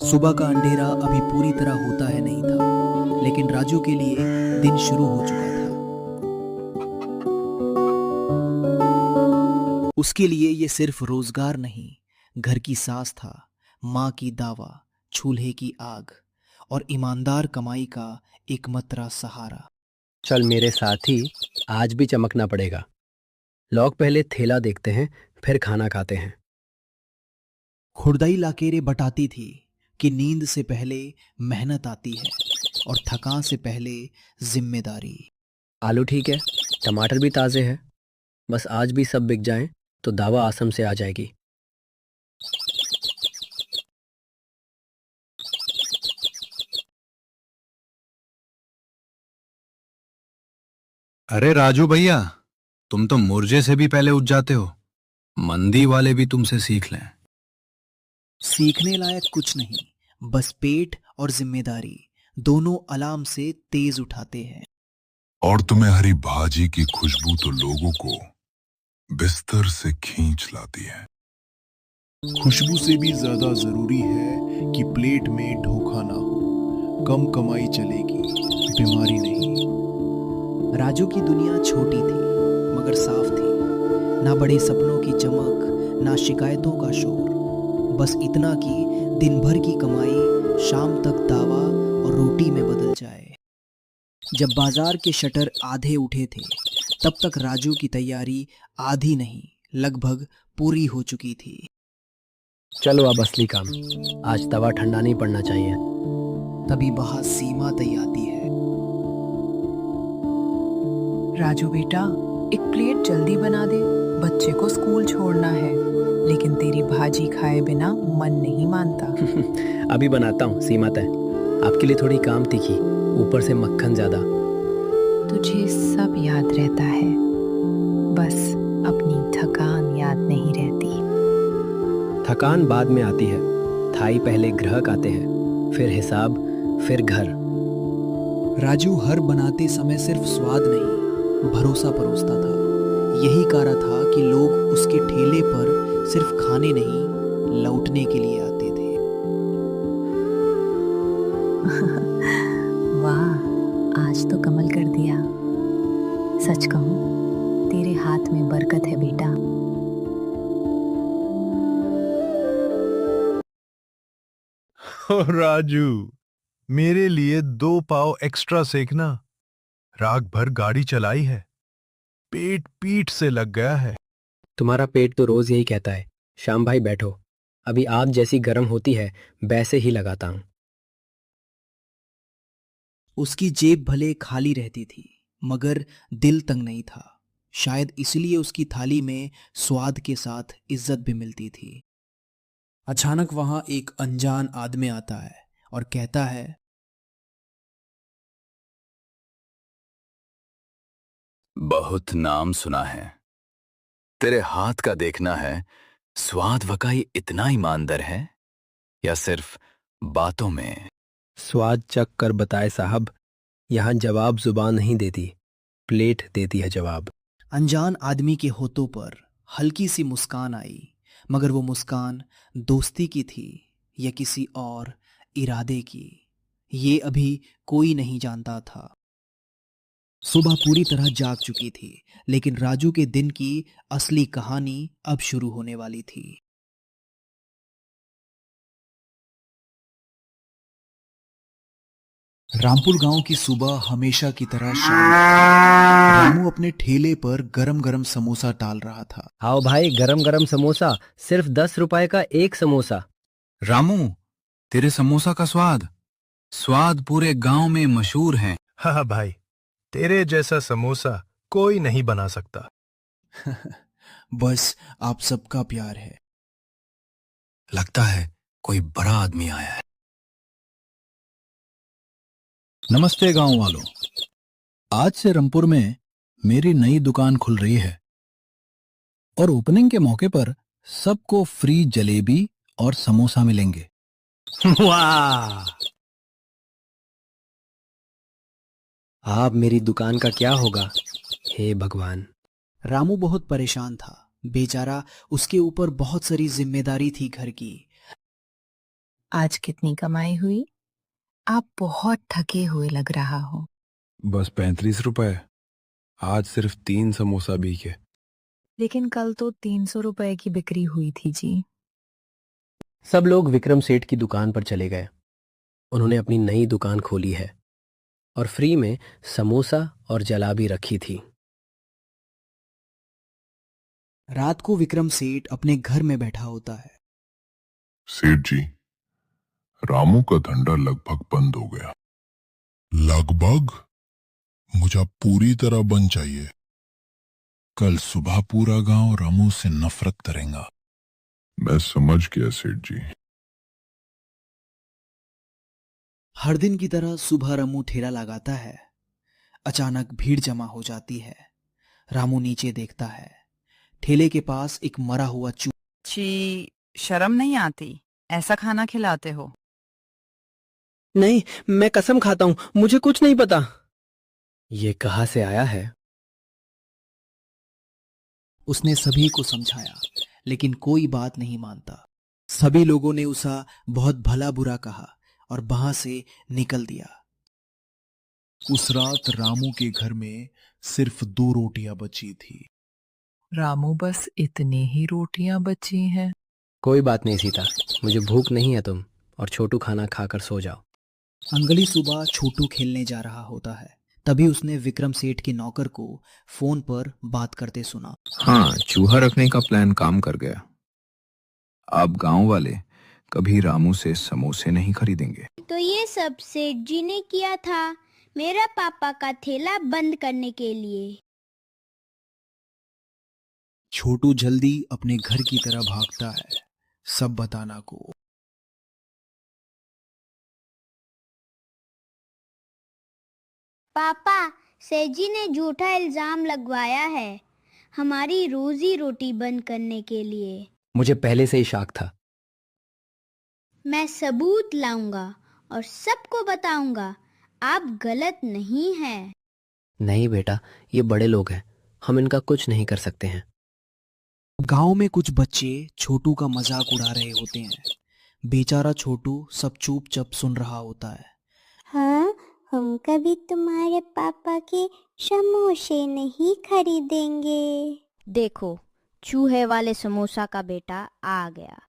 सुबह का अंधेरा अभी पूरी तरह होता है नहीं था, लेकिन राजू के लिए दिन शुरू हो चुका था। उसके लिए ये सिर्फ रोजगार नहीं, घर की सांस था, माँ की दावा, चूल्हे की आग और ईमानदार कमाई का एकमात्र सहारा। चल मेरे साथ ही, आज भी चमकना पड़ेगा। लोग पहले थैला देखते हैं, फिर खाना खाते हैं। खुरदई लाकेरे बटाती थी कि नींद से पहले मेहनत आती है और थकान से पहले जिम्मेदारी। आलू ठीक है, टमाटर भी ताज़े हैं। बस आज भी सब बिक जाएं तो दावा आसम से आ जाएगी। अरे राजू भैया, तुम तो मुर्जे से भी पहले उठ जाते हो। मंदी वाले भी तुमसे सीख लें। सीखने लायक कुछ नहीं, बस पेट और जिम्मेदारी दोनों अलार्म से तेज उठाते हैं। और तुम्हें हरी भाजी की खुशबू तो लोगों को बिस्तर से खींच लाती है। खुशबू से भी ज्यादा जरूरी है कि प्लेट में धोखा ना हो। कम कमाई चलेगी, बीमारी नहीं। राजू की दुनिया छोटी थी मगर साफ थी। ना बड़े सपनों की चमक, ना शिकायतों का शोर, बस इतना कि दिन भर की कमाई शाम तक दावा और रोटी में बदल जाए। जब बाजार के शटर आधे उठे थे, तब तक राजू की तैयारी आधी नहीं, लगभग पूरी हो चुकी थी। चलो अब असली काम। आज तवा ठंडा नहीं पड़ना चाहिए। तभी बाहर सीमा तय आती है। राजू बेटा, एक प्लेट जल्दी बना दे, बच्चे को स्कूल छोड़ना है। लेकिन तेरी भाजी खाए बिना मन नहीं मानता। अभी बनाता हूँ, सीमा तय। आपके लिए थोड़ी काम तीखी, ऊपर से मक्खन ज़्यादा। तुझे सब याद रहता है, बस अपनी थकान याद नहीं रहती। थकान बाद में आती है। थाई पहले ग्राहक आते हैं, फिर हिसाब, फिर घर। राजू हर बनाते समय सिर्फ स्वाद नहीं, भरोसा परोसता था। यही कारण था कि लोग उसके ठेले पर सिर्फ खाने नहीं, लौटने के लिए आते थे। वाह, आज तो कमाल कर दिया। सच कहूँ, तेरे हाथ में बरकत है बेटा। राजू, मेरे लिए 2 पाव एक्स्ट्रा सेकना। रात भर गाड़ी चलाई है, पेट पीठ से लग गया है। तुम्हारा पेट तो रोज यही कहता है। श्याम भाई बैठो, अभी आग जैसी गर्म होती है वैसे ही लगाता हूँ। उसकी जेब भले खाली रहती थी, मगर दिल तंग नहीं था। शायद इसलिए उसकी थाली में स्वाद के साथ इज्जत भी मिलती थी। अचानक वहां एक अनजान आदमी आता है और कहता है, बहुत नाम सुना है, तेरे हाथ का देखना है। स्वाद वाकई इतना ईमानदार है या सिर्फ बातों में? स्वाद चख कर बताए साहब, यहाँ जवाब जुबान नहीं देती, प्लेट देती है जवाब। अनजान आदमी के होठों पर हल्की सी मुस्कान आई, मगर वो मुस्कान दोस्ती की थी या किसी और इरादे की, ये अभी कोई नहीं जानता था। सुबह पूरी तरह जाग चुकी थी, लेकिन राजू के दिन की असली कहानी अब शुरू होने वाली थी। रामपुर गांव की सुबह हमेशा की तरह शांत थी। रामू अपने ठेले पर गरम गरम समोसा टाल रहा था। आओ भाई, गरम गरम समोसा, सिर्फ 10 रुपए का एक समोसा। रामू, तेरे समोसा का स्वाद स्वाद पूरे गांव में मशहूर है। हाँ भाई, तेरे जैसा समोसा कोई नहीं बना सकता। बस आप सबका प्यार है। लगता है कोई बड़ा आदमी आया है। नमस्ते गांव वालों, आज से रामपुर में मेरी नई दुकान खुल रही है और ओपनिंग के मौके पर सबको फ्री जलेबी और समोसा मिलेंगे। वाह! आप मेरी दुकान का क्या होगा, हे भगवान। रामू बहुत परेशान था। बेचारा, उसके ऊपर बहुत सारी जिम्मेदारी थी घर की। आज कितनी कमाई हुई? आप बहुत थके हुए लग रहा हो। बस 35 रुपए। आज सिर्फ 3 समोसा बिके। लेकिन कल तो 300 रुपए की बिक्री हुई थी जी। सब लोग विक्रम सेठ की दुकान पर चले गए। उन्होंने अपनी नई दुकान खोली है और फ्री में समोसा और जलेबी रखी थी। रात को विक्रम सेठ अपने घर में बैठा होता है। सेठ जी, रामू का धंधा लगभग बंद हो गया। लगभग? मुझे पूरी तरह बंद चाहिए। कल सुबह पूरा गांव रामू से नफरत करेगा। मैं समझ गया सेठ जी। हर दिन की तरह सुबह रामू ठेला लगाता है। अचानक भीड़ जमा हो जाती है। रामू नीचे देखता है। ठेले के पास एक मरा हुआ छी, शर्म नहीं आती? ऐसा खाना खिलाते हो? नहीं, मैं कसम खाता हूं, मुझे कुछ नहीं पता। ये कहाँ से आया है? उसने सभी को समझाया, लेकिन कोई बात नहीं मानता। सभी लोगों ने उसे बहुत भला बुरा कहा और वहां से निकल दिया। उस रात रामू के घर में सिर्फ 2 रोटियां बची थी। रामू, बस इतनी ही रोटियां बची हैं। कोई बात नहीं सीता, मुझे भूख नहीं है। तुम और छोटू खाना खाकर सो जाओ। अगली सुबह छोटू खेलने जा रहा होता है। तभी उसने विक्रम सेठ के नौकर को फोन पर बात करते सुना। हाँ, चूहा रखने का प्लान काम कर गया। अब गांव वाले कभी रामू से समोसे नहीं खरीदेंगे। तो ये सब सेठ जी ने किया था, मेरा पापा का ठेला बंद करने के लिए। छोटू जल्दी अपने घर की तरह भागता है, सब बताना को। पापा, सेठ जी ने झूठा इल्जाम लगवाया है हमारी रोजी रोटी बंद करने के लिए। मुझे पहले से ही शक था। मैं सबूत लाऊंगा और सबको बताऊंगा आप गलत नहीं हैं। नहीं बेटा, ये बड़े लोग हैं, हम इनका कुछ नहीं कर सकते हैं। गांव में कुछ बच्चे छोटू का मजाक उड़ा रहे होते हैं। बेचारा छोटू सब चुपचाप सुन रहा होता है। हाँ, हम कभी तुम्हारे पापा के समोसे नहीं खरीदेंगे। देखो, चूहे वाले समोसा का बेटा आ गया।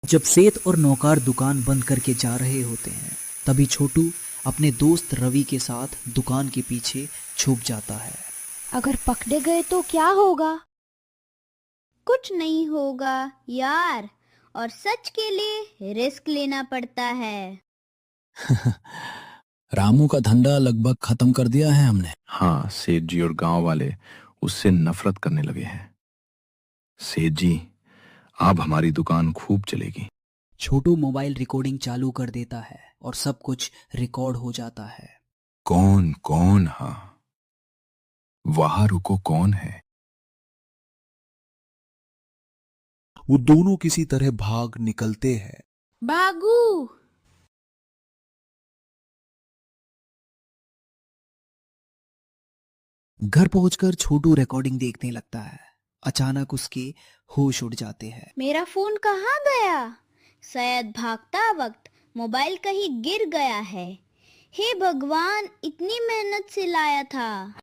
जब सेठ और नौकर दुकान बंद करके जा रहे होते हैं, तभी छोटू अपने दोस्त रवि के साथ दुकान के पीछे छुप जाता है। अगर पकड़े गए तो क्या होगा? कुछ नहीं होगा यार, और सच के लिए रिस्क लेना पड़ता है। रामू का धंधा लगभग खत्म कर दिया है हमने। हाँ, सेठ जी और गांव वाले उससे नफरत करने लगे हैं। सेठ जी, अब हमारी दुकान खूब चलेगी। छोटू मोबाइल रिकॉर्डिंग चालू कर देता है और सब कुछ रिकॉर्ड हो जाता है। कौन कौन? हाँ, वहां रुको, कौन है? वो दोनों किसी तरह भाग निकलते हैं। भागू! घर पहुंचकर छोटू रिकॉर्डिंग देखने लगता है। अचानक उसके होश उड़ जाते हैं। मेरा फोन कहाँ गया? शायद भागता वक्त मोबाइल कहीं गिर गया है। हे भगवान, इतनी मेहनत से लाया था।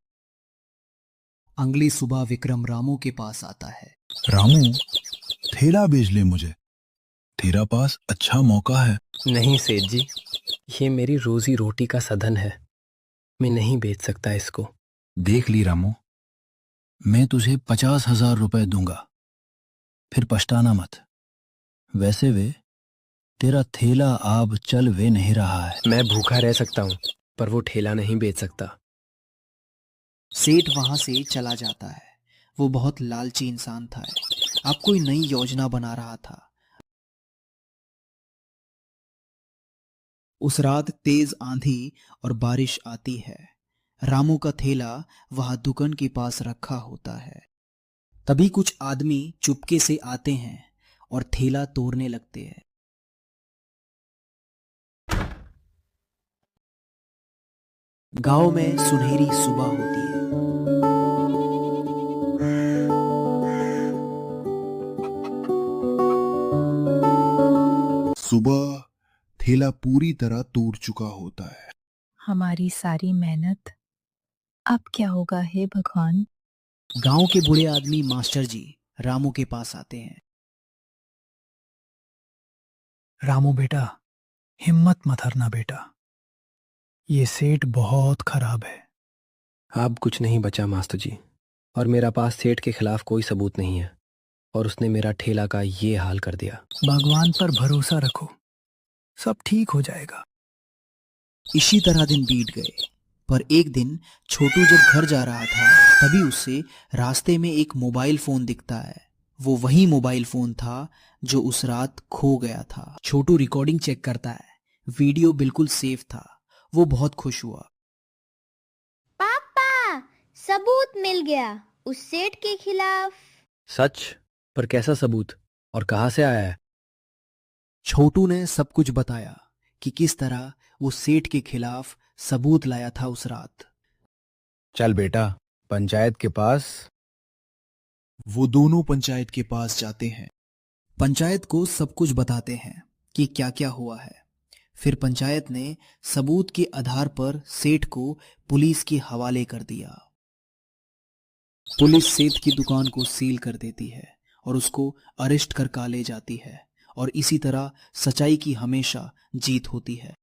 अगली सुबह विक्रम रामू के पास आता है। रामू, ठेला बेच ले मुझे, तेरा पास अच्छा मौका है। नहीं सेठ जी, ये मेरी रोजी रोटी का साधन है, मैं नहीं बेच सकता इसको। देख ली रामू, मैं तुझे 50,000 रुपए दूंगा, फिर पछताना मत। वैसे वे तेरा ठेला अब चल वे नहीं रहा है। मैं भूखा रह सकता हूँ, पर वो ठेला नहीं बेच सकता। सेठ वहां से चला जाता है। वो बहुत लालची इंसान था। अब कोई नई योजना बना रहा था। उस रात तेज आंधी और बारिश आती है। रामू का थैला वहां दुकान के पास रखा होता है। तभी कुछ आदमी चुपके से आते हैं और थैला तोड़ने लगते हैं। गांव में सुनहरी सुबह होती है। सुबह ठेला पूरी तरह टूट चुका होता है। हमारी सारी मेहनत अब क्या होगा हे भगवान। गांव के बूढ़े आदमी मास्टर जी रामू के पास आते हैं। रामू बेटा, हिम्मत मत हारना बेटा, ये सेठ बहुत खराब है। अब कुछ नहीं बचा मास्टर जी, और मेरा पास सेठ के खिलाफ कोई सबूत नहीं है, और उसने मेरा ठेला का ये हाल कर दिया। भगवान पर भरोसा रखो, सब ठीक हो जाएगा। इसी तरह दिन बीत गए, पर एक दिन छोटू जब घर जा रहा था तभी उसे रास्ते में एक मोबाइल फोन दिखता है। वो वही मोबाइल फोन था जो उस रात खो गया था। छोटू रिकॉर्डिंग चेक करता है, वीडियो बिल्कुल सेफ था। वो बहुत खुश हुआ। पापा, सबूत मिल गया उस सेठ के खिलाफ। सच? पर कैसा सबूत और कहां से आया है? छोटू ने सब कुछ बताया कि किस तरह वो सेठ के खिलाफ सबूत लाया था उस रात। चल बेटा, पंचायत के पास। वो दोनों पंचायत के पास जाते हैं। पंचायत को सब कुछ बताते हैं कि क्या क्या हुआ है। फिर पंचायत ने सबूत के आधार पर सेठ को पुलिस के हवाले कर दिया। पुलिस सेठ की दुकान को सील कर देती है और उसको अरेस्ट कर ले जाती है, और इसी तरह सच्चाई की हमेशा जीत होती है।